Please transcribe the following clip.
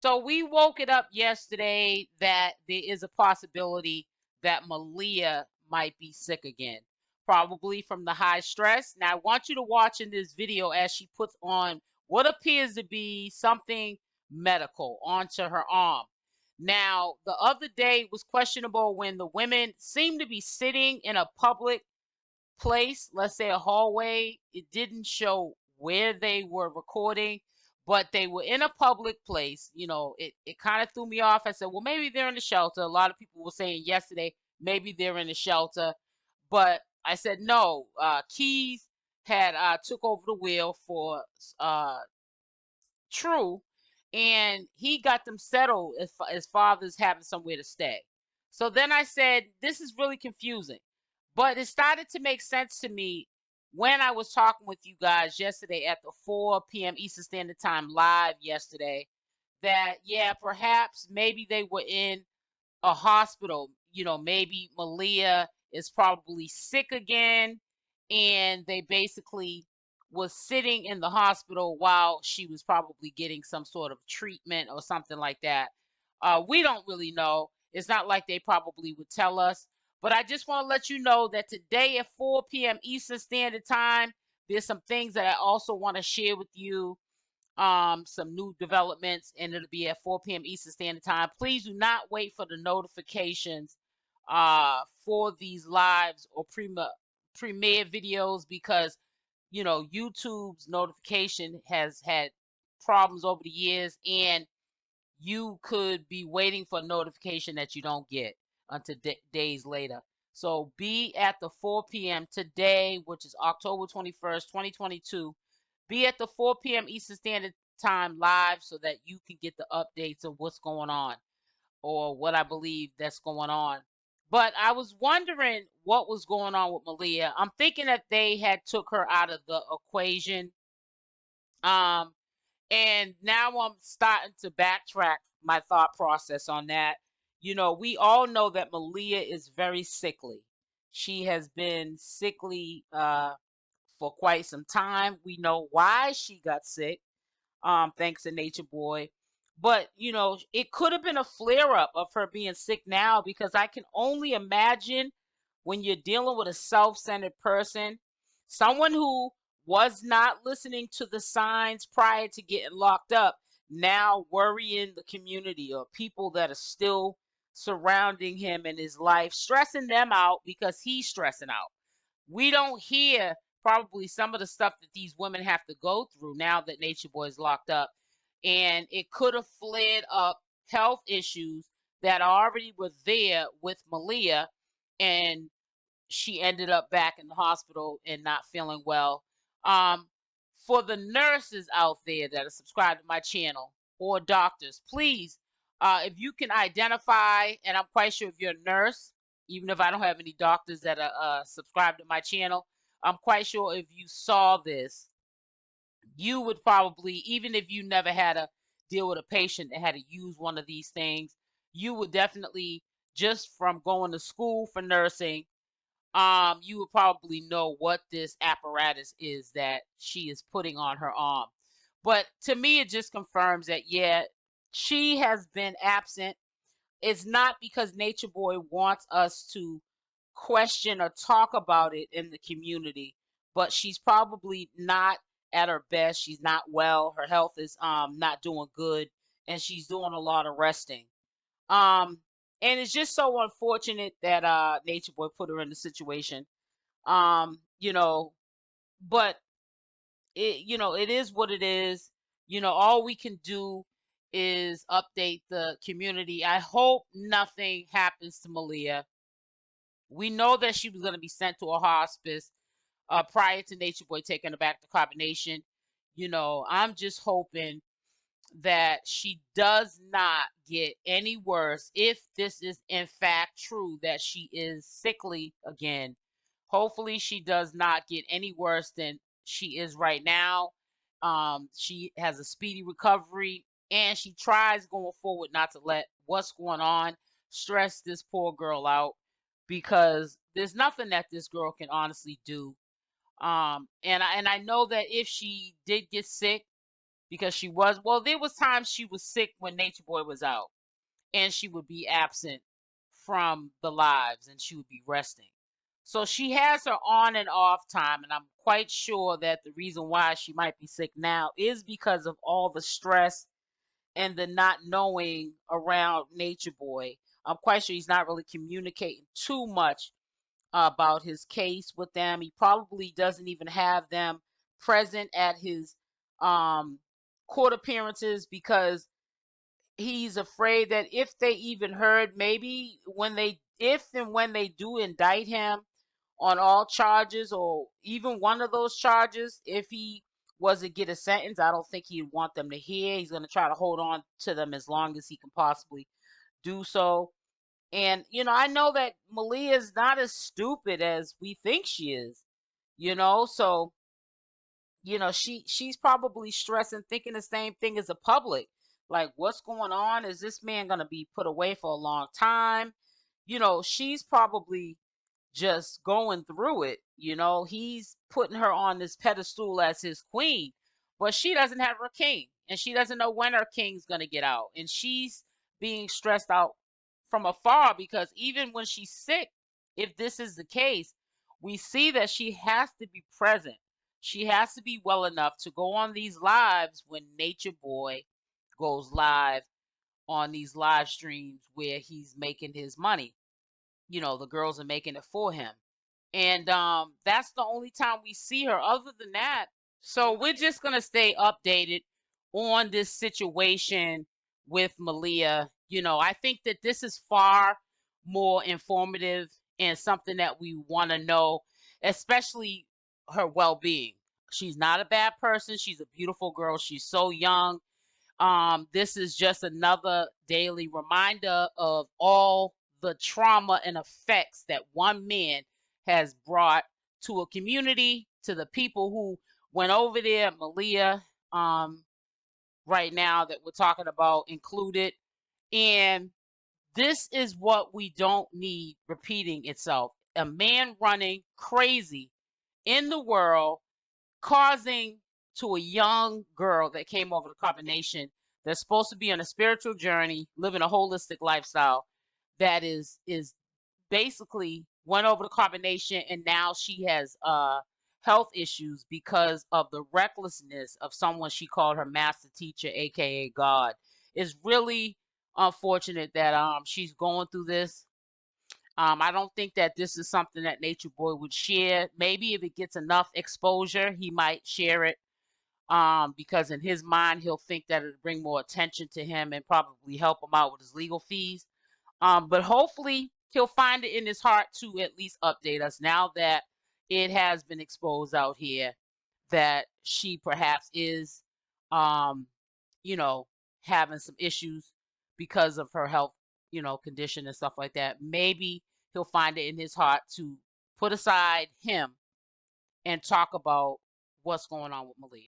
So we woke it up yesterday that there is a possibility that Malia might be sick again, probably from the high stress. Now I want you to watch in this video as she puts on what appears to be something medical onto her arm. Now, the other day was questionable when the women seemed to be sitting in a public place, let's say a hallway. It didn't show where they were recording, but they were in a public place. It kind of threw me off. I said, well, maybe they're in the shelter. A lot of people were saying yesterday, maybe they're in the shelter. But I said, no, Keys had took over the wheel for True, and he got them settled as father's having somewhere to stay. So then I said, this is really confusing. But it started to make sense to me when I was talking with you guys yesterday at the 4 p.m. Eastern Standard Time live yesterday that, yeah, perhaps maybe they were in a hospital. Maybe Malia is probably sick again, and they basically was sitting in the hospital while she was probably getting some sort of treatment or something like that. We don't really know. It's not like they probably would tell us. But I just want to let you know that today at 4 p.m. Eastern Standard Time, there's some things that I also want to share with you, some new developments, and it'll be at 4 p.m. Eastern Standard Time. Please do not wait for the notifications for these lives or premiere videos, because YouTube's notification has had problems over the years, and you could be waiting for a notification that you don't get until days later. So be at the 4 p.m. today, which is October 21st, 2022. Be at the 4 p.m. Eastern Standard Time live so that you can get the updates of what's going on, or what I believe that's going on. But I was wondering what was going on with Malia. I'm thinking that they had took her out of the equation. Um, and now I'm starting to backtrack my thought process on that. We all know that Malia is very sickly. She has been sickly for quite some time. We know why she got sick, thanks to Nature Boy. But, it could have been a flare up of her being sick now, because I can only imagine when you're dealing with a self centered person, someone who was not listening to the signs prior to getting locked up, now worrying the community or people that are still surrounding him in his life, stressing them out because he's stressing out. We don't hear probably some of the stuff that these women have to go through now that Nature Boy is locked up. And it could have flared up health issues that already were there with Malia, and she ended up back in the hospital and not feeling well. Um, for the nurses out there that are subscribed to my channel, or doctors, please, if you can identify, and I'm quite sure if you're a nurse, even if I don't have any doctors that are subscribed to my channel, I'm quite sure if you saw this, you would probably, even if you never had to deal with a patient that had to use one of these things, you would definitely, just from going to school for nursing, you would probably know what this apparatus is that she is putting on her arm. But to me, it just confirms that, yeah, she has been absent. It's not because Nature Boy wants us to question or talk about it in the community, but she's probably not at her best. She's not well. Her health is not doing good, and she's doing a lot of resting. Um, and it's just so unfortunate that Nature Boy put her in the situation. Um, you know, but it is what it is. All we can do is update the community. I hope nothing happens to Malia. We know that she was going to be sent to a hospice prior to Nature Boy taking her back to carbonation. I'm just hoping that she does not get any worse, if this is in fact true that she is sickly again. Hopefully she does not get any worse than she is right now. She has a speedy recovery, and she tries going forward not to let what's going on stress this poor girl out, because there's nothing that this girl can honestly do. And I know that if she did get sick, because she was, well, there was times she was sick when Nature Boy was out, and she would be absent from the lives and she would be resting. So she has her on and off time, and I'm quite sure that the reason why she might be sick now is because of all the stress and the not knowing around Nature Boy. I'm quite sure he's not really communicating too much about his case with them. He probably doesn't even have them present at his um, court appearances because he's afraid that if they even heard, maybe when they, if and when they do indict him on all charges or even one of those charges, if he was to get a sentence, I don't think he'd want them to hear. He's going to try to hold on to them as long as he can possibly do so. And, I know that Malia is not as stupid as we think she is, so, she's probably stressing, thinking the same thing as the public. Like, what's going on? Is this man going to be put away for a long time? She's probably just going through it. He's putting her on this pedestal as his queen, but she doesn't have her king, and she doesn't know when her king's going to get out. And she's being stressed out from afar because even when she's sick, if this is the case, we see that she has to be present. She has to be well enough to go on these lives when Nature Boy goes live on these live streams where he's making his money. The girls are making it for him. And that's the only time we see her. Other than that, so we're just gonna stay updated on this situation with Malia. I think that this is far more informative and something that we want to know, especially her well-being. She's not a bad person. She's a beautiful girl. She's so young. This is just another daily reminder of all the trauma and effects that one man has brought to a community, to the people who went over there. Malia, right now that we're talking about, included. And this is what we don't need repeating itself. A man running crazy in the world, causing to a young girl that came over the combination that's supposed to be on a spiritual journey, living a holistic lifestyle, that is basically went over the combination, and now she has health issues because of the recklessness of someone she called her master teacher, aka God. It's really unfortunate that she's going through this. I don't think that this is something that Nature Boy would share. Maybe if it gets enough exposure, he might share it. Because in his mind, he'll think that it'll bring more attention to him and probably help him out with his legal fees. But hopefully he'll find it in his heart to at least update us now that it has been exposed out here that she perhaps is, um, having some issues because of her health, condition and stuff like that. Maybe he'll find it in his heart to put aside him and talk about what's going on with Malia.